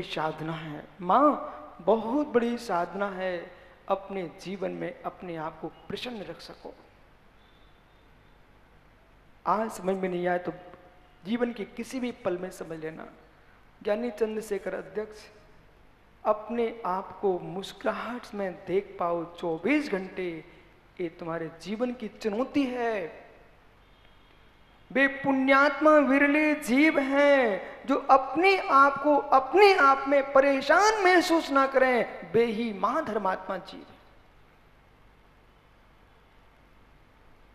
बड़ी साधना है माँ, बहुत बड़ी साधना है। अपने जीवन में अपने आप को प्रसन्न रख सको। आज समझ में नहीं आए तो जीवन के किसी भी पल में समझ लेना। ज्ञानी चंद्रशेखर अध्यक्ष, अपने आप को मुस्कुराहट में देख पाओ 24 घंटे, ये तुम्हारे जीवन की चुनौती है। वे पुण्यात्मा विरले जीव हैं जो अपने आप को अपने आप में परेशान महसूस ना करें, वे ही महाधर्मात्मा जीव हैं।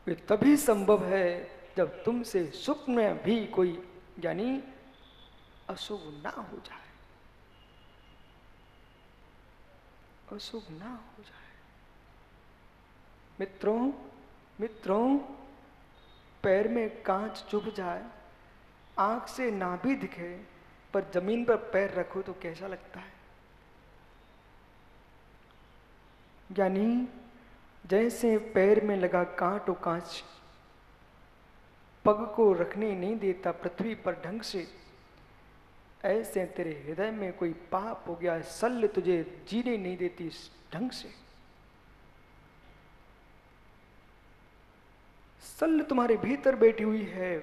वे तभी संभव है जब तुमसे सुख में भी कोई यानी अशुभ ना हो जाए, अशुभ ना हो जाए। मित्रों, पैर में कांच चुभ जाए, आंख से ना भी दिखे, पर जमीन पर पैर रखो तो कैसा लगता है? यानी जैसे पैर में लगा कांट और कांच पग को रखने नहीं देता पृथ्वी पर ढंग से, ऐसे तेरे हृदय में कोई पाप हो गया, शल्य तुझे जीने नहीं देती ढंग से। शल्य तुम्हारे भीतर बैठी हुई है,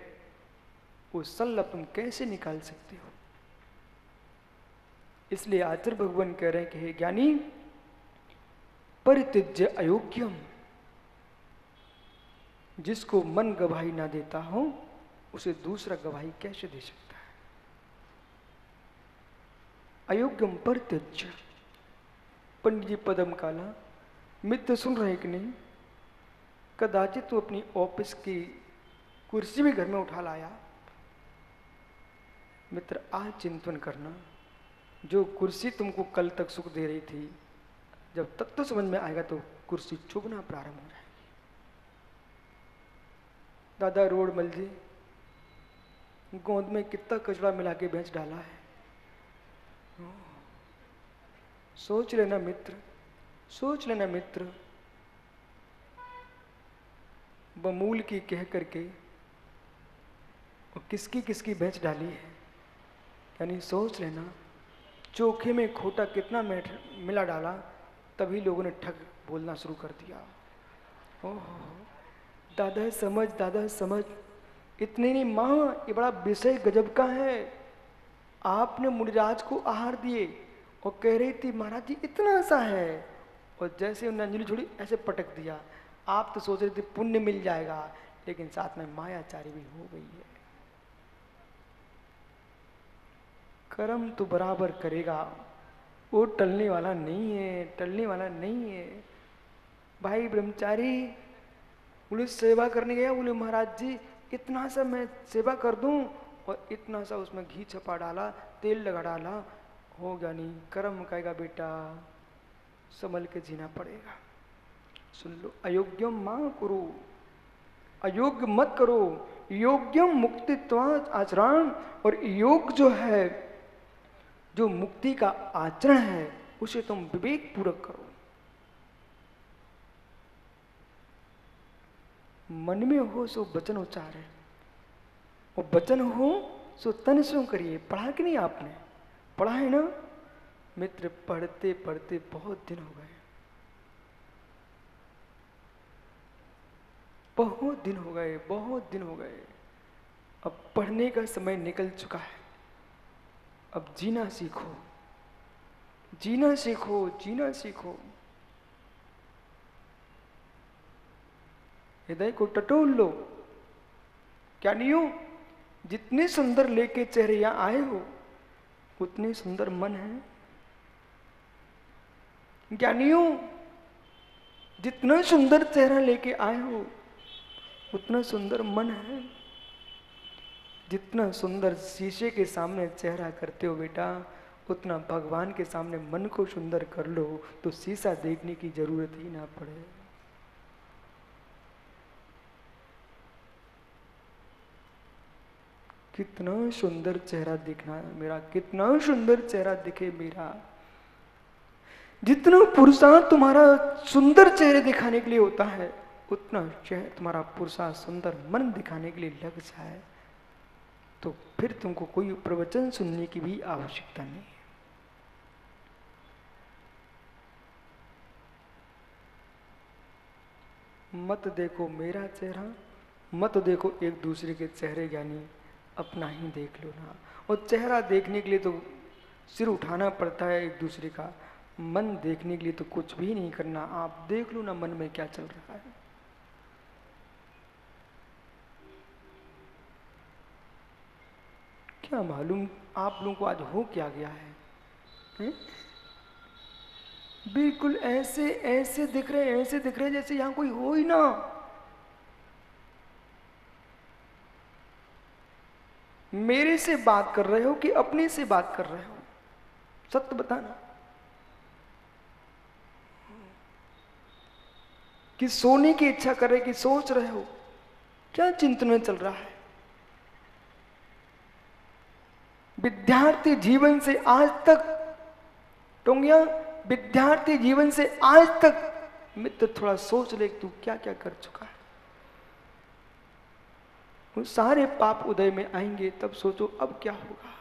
वो शल्य तुम कैसे निकाल सकते हो? इसलिए आचार्य भगवान कह रहे हैं कि हे ज्ञानी, परित्यज्य अयोग्यम, जिसको मन गवाही ना देता हो उसे दूसरा गवाही कैसे दे सकता है? अयोग्यम परित्यज्य। पंडित जी पदम काला मित्र सुन रहे कि नहीं? कदाचित तू अपनी ऑफिस की कुर्सी भी घर में उठा लाया। मित्र, आज चिंतन करना, जो कुर्सी तुमको कल तक सुख दे रही थी, जब तक तो समझ में आएगा तो कुर्सी चुभना प्रारंभ हो जाएगी। दादा रोडमल जी, गोंद में कितना कचरा मिला के बेच डाला है। सोच लेना मित्र, सोच लेना मित्र, बमूल की कह करके और किसकी किसकी बेच डाली है। यानी सोच लेना, चोखे में खोटा कितना मिला डाला, तभी लोगों ने ठग बोलना शुरू कर दिया। ओहो दादा समझ, दादा समझ। इतने नहीं माँ, ये बड़ा विषय गजब का है। आपने मुनिराज को आहार दिए और कह रही थी महाराज जी इतना सा है, और जैसे उन्होंने अंजलि छोड़ी ऐसे पटक दिया। आप तो सोच रहे थे पुण्य मिल जाएगा, लेकिन साथ में मायाचारी भी हो गई है। कर्म तो बराबर करेगा, वो टलने वाला नहीं है, टलने वाला नहीं है। भाई ब्रह्मचारी बोले सेवा करने गया, बोले महाराज जी इतना सा मैं सेवा कर दूं, और इतना सा उसमें घी छपा डाला, तेल लगा डाला, हो गया नहीं। कर्म कहेगा बेटा, संभल के जीना पड़ेगा। सुन लो, अयोग्यम मां करो, अयोग्य मत करो। योग्यम मुक्तित्वात् आचरण, और योग जो है, जो मुक्ति का आचरण है, उसे तुम विवेक पूर्वक करो। मन में हो सो वचन उच्चारे, और वचन हो सो तन से करिए। पढ़ा कि नहीं आपने? पढ़ा है ना मित्र? पढ़ते पढ़ते बहुत दिन हो गए, बहुत दिन हो गए, बहुत दिन हो गए। अब पढ़ने का समय निकल चुका है। अब जीना सीखो, जीना सीखो, जीना सीखो। हृदय को टटोल लो। क्या नहीं हो? जितने सुंदर लेके चेहरे यहां आए हो, उतने सुंदर मन है। ज्ञानी हो, जितना सुंदर चेहरा लेके आए हो, उतना सुंदर मन है। जितना सुंदर शीशे के सामने चेहरा करते हो बेटा, उतना भगवान के सामने मन को सुंदर कर लो, तो शीशा देखने की जरूरत ही ना पड़े। कितना सुंदर चेहरा दिखना मेरा, कितना सुंदर चेहरा दिखे मेरा। जितना पुरुषार्थ तुम्हारा सुंदर चेहरे दिखाने के लिए होता है, उतना तुम्हारा पुरुषार्थ सुंदर मन दिखाने के लिए लग जाए, तो फिर तुमको कोई प्रवचन सुनने की भी आवश्यकता नहीं है। मत देखो मेरा चेहरा, मत देखो एक दूसरे के चेहरे, ज्ञानी अपना ही देख लो ना। और चेहरा देखने के लिए तो सिर उठाना पड़ता है एक दूसरे का, मन देखने के लिए तो कुछ भी नहीं करना। आप देख लो ना मन में क्या चल रहा है। क्या मालूम आप लोगों को आज हो क्या गया है? बिल्कुल ऐसे ऐसे दिख रहे, ऐसे दिख रहे जैसे यहां कोई हो ही ना। मेरे से बात कर रहे हो कि अपने से बात कर रहे हो? सत्य बताना। कि सोने की इच्छा कर रहे कि सोच रहे हो? क्या चिंतन में चल रहा है? विद्यार्थी जीवन से आज तक, टोंगिया, विद्यार्थी जीवन से आज तक मित्र थोड़ा सोच ले तू क्या क्या कर चुका है। वो सारे पाप उदय में आएंगे तब सोचो अब क्या होगा।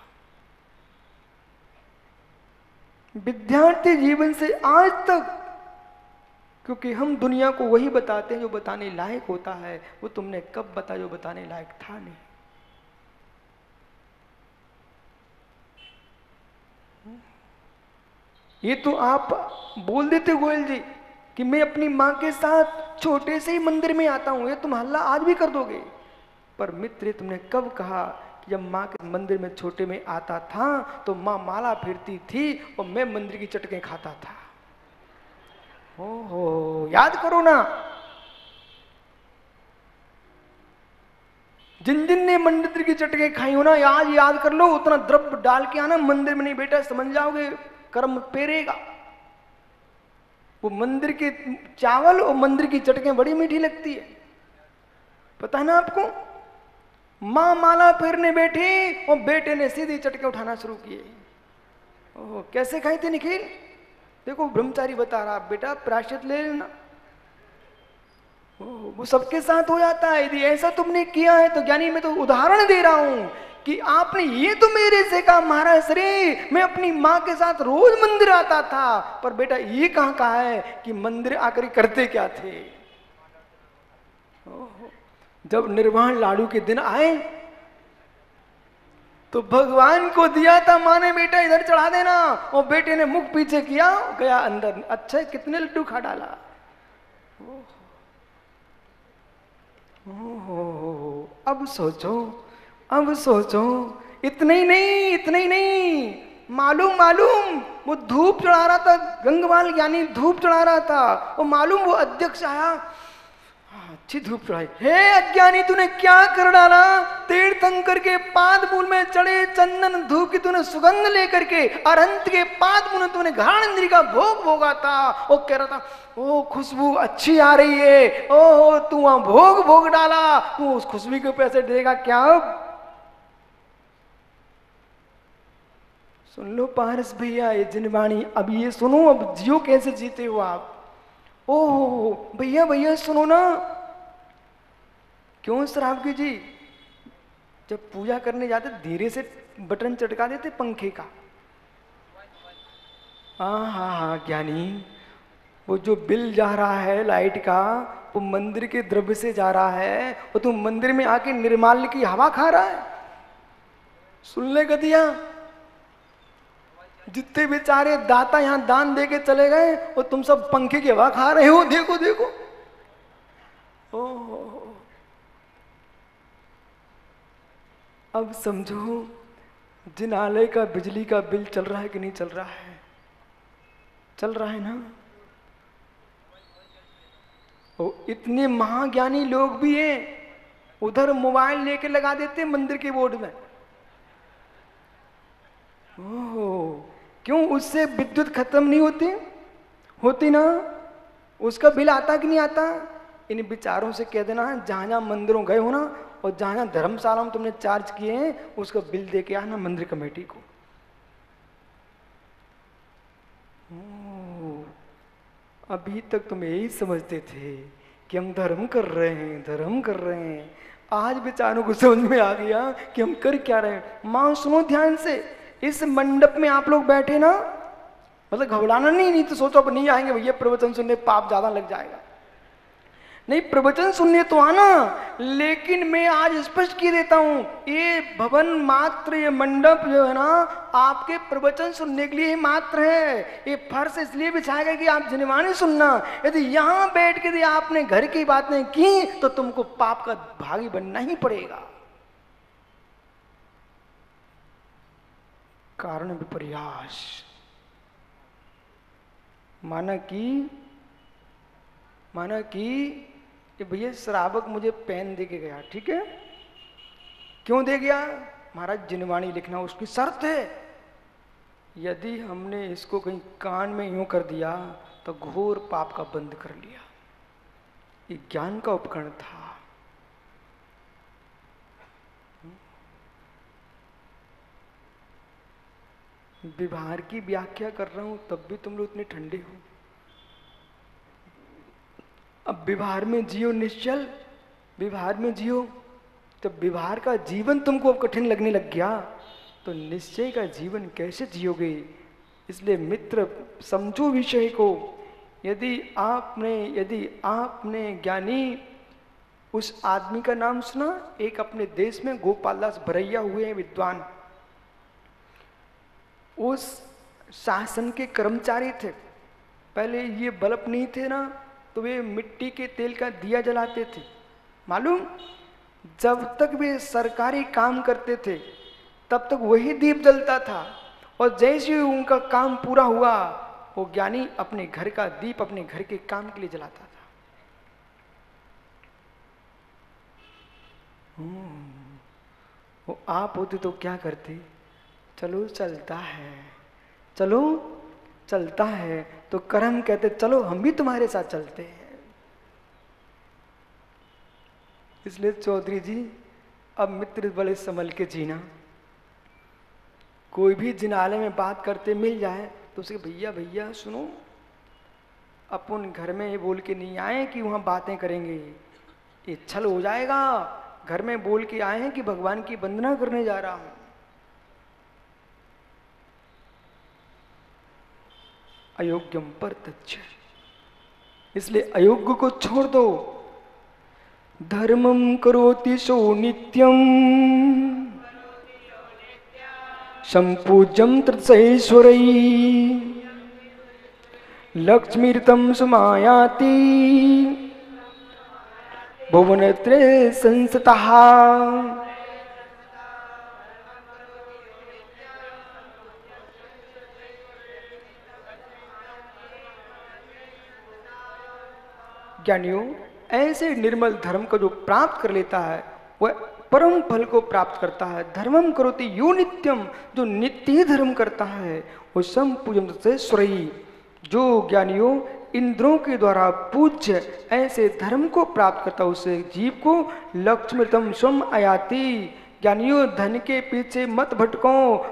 विद्यार्थी जीवन से आज तक, क्योंकि हम दुनिया को वही बताते हैं जो बताने लायक होता है। वो तुमने कब बताया जो बताने लायक था नहीं। ये तो आप बोल देते गोयल जी कि मैं अपनी माँ के साथ छोटे से ही मंदिर में आता हूं, ये तुम हल्ला आज भी कर दोगे। पर मित्र तुमने कब कहा कि जब माँ के मंदिर में छोटे में आता था तो माँ माला फेरती थी और मैं मंदिर की चटकें खाता था? ओहो, याद करो ना। जिन जिन ने मंदिर की चटकें खाई हो ना, आज याद कर लो। उतना द्रव्य डाल के आना मंदिर में, नहीं बेटा समझ जाओगे कर्म पेरेगा। वो मंदिर के चावल और मंदिर की चटकें बड़ी मीठी लगती है, पता है ना आपको। माँ माला फेरने बैठी और बेटे ने सीधी चटके उठाना शुरू किए। ओह, कैसे खाई थी निखिल? देखो ब्रह्मचारी बता रहा, बेटा प्रायश्चित ले लेना। वो सबके साथ हो जाता है। यदि ऐसा तुमने किया है तो ज्ञानी मैं तो उदाहरण दे रहा हूं कि आपने ये तो मेरे से कहा महाराज श्री मैं अपनी माँ के साथ रोज मंदिर आता था, पर बेटा ये कहाँ कहा है कि मंदिर आकर करते क्या थे। जब निर्वाण लाडू के दिन आए तो भगवान को दिया था माँ ने, बेटा इधर चढ़ा देना, और बेटे ने मुख पीछे किया, गया अंदर। अच्छा कितने लड्डू खा डाला। ओहो, अब सोचो, अब सोचो। इतने ही नहीं, इतने ही नहीं, मालूम मालूम वो धूप चढ़ा रहा था, गंगवाल ज्ञानी धूप चढ़ा रहा था, और मालूम वो अध्यक्ष आया, अच्छी धूप चढ़ाई। हे अज्ञानी तूने क्या कर डाला? तीर्थंकर के पाद मूल में चढ़े चंदन धूप की तूने सुगंध लेकर के अरंत के पाद मूल में तूने घाण इंद्री का भोग भोगा था। वो कह रहा था ओ खुशबू अच्छी आ रही है, ओ तू वहां भोग भोग डाला, तू उस खुशबू के पैसे देगा क्या? अब सुन लो पारस भैया ये जिनवाणी, अब ये सुनो, अब जियो कैसे जीते हो आप। ओह भैया भैया सुनो ना। क्यों श्रावकी जी? जब पूजा करने जाते धीरे से बटन चटका देते पंखे का। हाँ हाँ हाँ ज्ञानी, वो जो बिल जा रहा है लाइट का वो मंदिर के द्रव्य से जा रहा है, और तुम मंदिर में आके निर्माल्य की हवा खा रहा है। सुन ले गदिया, जितने बेचारे दाता यहां दान दे के चले गए और तुम सब पंखे की हवा खा रहे हो। देखो देखो, ओह अब समझो जिनालय का बिजली का बिल चल रहा है कि नहीं चल रहा है? चल रहा है ना। ओ इतने महाज्ञानी लोग भी हैं, उधर मोबाइल लेके लगा देते मंदिर के बोर्ड में। ओह क्यों? उससे विद्युत खत्म नहीं होती? होती ना। उसका बिल आता कि नहीं आता? इन विचारों से कह देना, जहां जहां मंदिरों गए हो ना और जहां जहां धर्मशाला में तुमने चार्ज किए हैं उसका बिल दे के आना मंदिर कमेटी को। अभी तक तुम यही समझते थे कि हम धर्म कर रहे हैं, धर्म कर रहे हैं। आज बेचारों को समझ में आ गया कि हम कर क्या रहे हैं। मां सुनो ध्यान से, इस मंडप में आप लोग बैठे ना, मतलब घबराना नहीं, नहीं तो सोचो अब नहीं आएंगे भैया प्रवचन सुनने, पाप ज्यादा लग जाएगा। नहीं, प्रवचन सुनने तो आना, लेकिन मैं आज स्पष्ट किए देता हूं, ये भवन मात्र, ये मंडप जो है ना, आपके प्रवचन सुनने के लिए ही मात्र है। ये फर्श इसलिए बिछाया गया कि आप जिनवाणी सुनना। यदि यहां बैठ के यदि आपने घर की बातें की तो तुमको पाप का भागी बनना ही पड़ेगा। कारण विपर्यास। माना कि ये भैया श्रावक मुझे पेन दे के गया, ठीक है, क्यों दे गया? महाराज जिनवाणी लिखना उसकी शर्त है। यदि हमने इसको कहीं कान में यूं कर दिया तो घोर पाप का बंद कर लिया। ये ज्ञान का उपकरण था। व्यवहार की व्याख्या कर रहा हूं तब भी तुम लोग इतने ठंडे हो। अब व्यवहार में जियो निश्चल, व्यवहार में जियो। तो व्यवहार का जीवन तुमको अब कठिन लगने लग गया तो निश्चय का जीवन कैसे जियोगे? इसलिए मित्र समझो विषय को। यदि आपने ज्ञानी उस आदमी का नाम सुना, एक अपने देश में गोपाल दास भरैया हुए हैं विद्वान, उस शासन के कर्मचारी थे। पहले ये बल्ब नहीं थे ना, तो वे मिट्टी के तेल का दिया जलाते थे। मालूम, जब तक वे सरकारी काम करते थे तब तक वही दीप जलता था, और जैसे ही उनका काम पूरा हुआ वो ज्ञानी अपने घर का दीप अपने घर के काम के लिए जलाता था। वो आप होते तो क्या करते? चलो चलता है, चलो चलता है, तो कर्म कहते चलो हम भी तुम्हारे साथ चलते हैं। इसलिए चौधरी जी अब मित्र बड़े संभल के जीना। कोई भी जिनाले में बात करते मिल जाए तो उसे भैया भैया सुनो, अपन घर में ये बोल के नहीं आए कि वहां बातें करेंगे, ये छल हो जाएगा। घर में बोल के आए हैं कि भगवान की वंदना करने जा रहा हूं। अयोग्यम पर तच्छ, इसलिए अयोग्य को छोड़ दो। धर्मम करोति सो नित्यम संपूज्यम तत्सैश्वरै लक्ष्मीर्तम सुमायाति भुवनत्रे संसतः। ज्ञानियों, ऐसे निर्मल धर्म को जो प्राप्त कर लेता है वह परम फल को प्राप्त करता है। धर्मम करोति यो नित्यम, जो नित्य धर्म करता है वो संपूजन से स्वरई। जो ज्ञानियों इंद्रों के द्वारा पूज्य ऐसे धर्म को प्राप्त करता है उससे जीव को लक्ष्मीतम स्वम आयाति। ज्ञानियों, धन के पीछे मत भटको,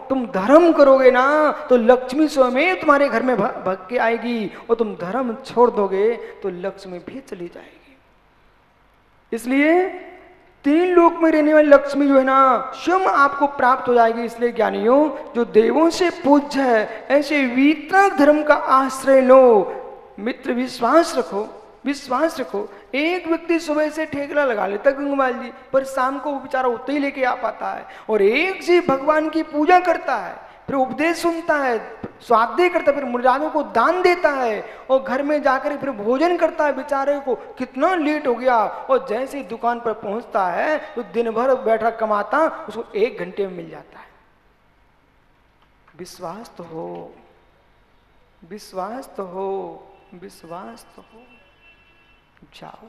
तुम धर्म करोगे ना तो लक्ष्मी स्वयं तुम्हारे घर में भग के आएगी, और तुम धर्म छोड़ दोगे तो लक्ष्मी भी चली जाएगी। इसलिए तीन लोक में रहने वाली लक्ष्मी जो है ना स्वयं आपको प्राप्त हो जाएगी। इसलिए ज्ञानियों, जो देवों से पूज्य है ऐसे वीतराग धर्म का आश्रय लो। मित्र विश्वास रखो, विश्वास रखो। एक व्यक्ति सुबह से ठेकला लगा लेता गंगवाल जी, पर शाम को वो बेचारा उतना ही लेके आ पाता है। और एक से भगवान की पूजा करता है, फिर उपदेश सुनता है, स्वाध्याय करता है, फिर मुरादों को दान देता है, और घर में जाकर फिर भोजन करता है। बेचारे को कितना लेट हो गया, और जैसे ही दुकान पर पहुंचता है तो दिन भर बैठा कमाता उसको 1 घंटे में मिल जाता है। विश्वास तो हो, विश्वास तो हो, विश्वास तो हो। जाओ,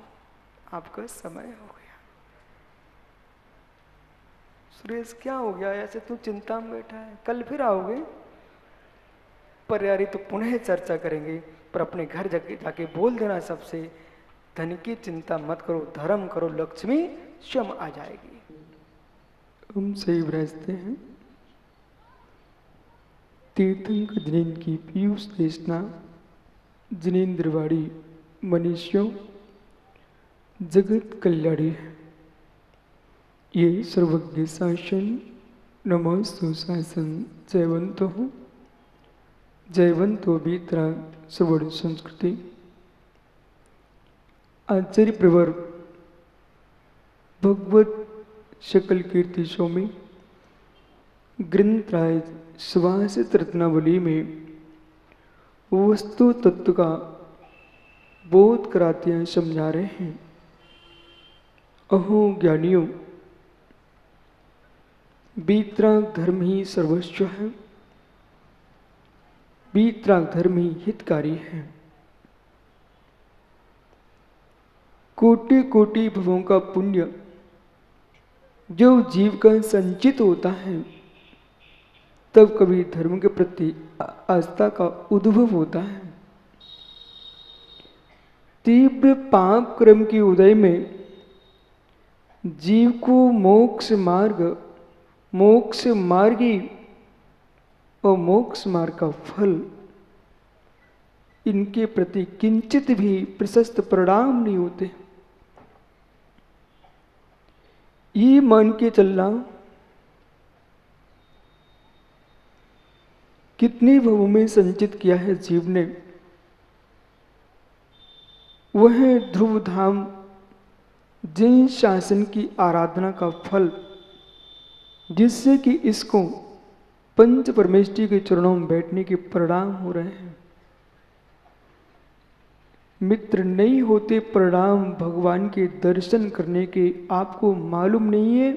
आपका समय हो गया। सुरेश क्या हो गया, ऐसे तू चिंता में बैठा है? कल फिर आओगे? पर्यारी तो पुनः चर्चा करेंगे, पर अपने घर जाके बोल देना सबसे, धन की चिंता मत करो, धर्म करो, लक्ष्मी स्वयं आ जाएगी। हम सही बरसते हैं। तीर्थंकर जिनेन्द्र की पीयूष देशना जिनेन्द्रवाड़ी मनुष्यों जगत कल्याणी है। ये सर्वज्ञ शासन नमः सुशासन जयवंतो हो, जयवंतो बीतरा सुवर्ण संस्कृति। आचार्य प्रवर भगवत शकल कीर्ति स्वामी ग्रंथराज सुभाषित रत्नावली में वस्तु तत्व का बोध कराते हैं, समझा रहे हैं। अहो ज्ञानियों, वीतराग धर्म ही सर्वस्व है, वीतराग धर्म ही हितकारी है। कोटि कोटि भवों का पुण्य जो जीव का संचित होता है, तब कभी धर्म के प्रति आस्था का उद्भव होता है। तीव्र पाप क्रम की उदय में जीव को मोक्ष मार्गी और मोक्ष मार्ग का फल, इनके प्रति किंचित भी प्रशस्त परिणाम नहीं होते। ये मान के चलना कितने भवों में संचित किया है जीव ने, वह ध्रुव धाम जिन शासन की आराधना का फल, जिससे कि इसको पंच परमेष्टि के चरणों में बैठने के परिणाम हो रहे हैं। मित्र नहीं होते परिणाम भगवान के दर्शन करने के, आपको मालूम नहीं है।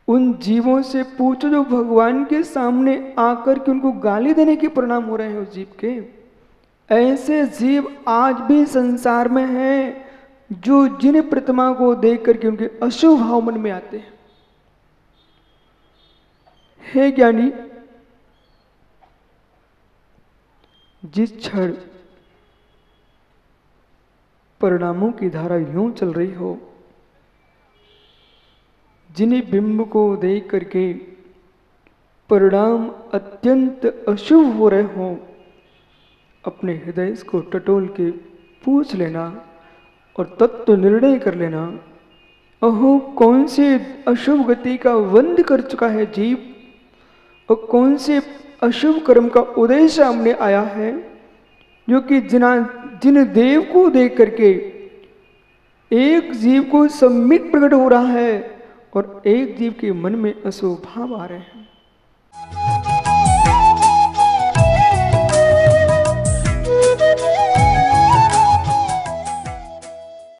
उन जीवों से पूछो जो भगवान के सामने आकर के उनको गाली देने के परिणाम हो रहे हैं उस जीव के। ऐसे जीव आज भी संसार में हैं, जो जिन प्रतिमा को देख करके उनके अशुभ भाव मन में आते हैं। हे ज्ञानी, जिस क्षण परिणामों की धारा यूं चल रही हो, जिन्हें बिंब को देख करके परिणाम अत्यंत अशुभ हो रहे हो, अपने हृदय को टटोल के पूछ लेना और तत्व निर्णय कर लेना। अहो, कौन से अशुभ गति का वंद कर चुका है जीव, और कौन से अशुभ कर्म का उदय सामने आया है, जो कि जिन देव को देख करके एक जीव को सम्यक प्रकट हो रहा है और एक जीव के मन में अशुभ भाव आ रहे हैं।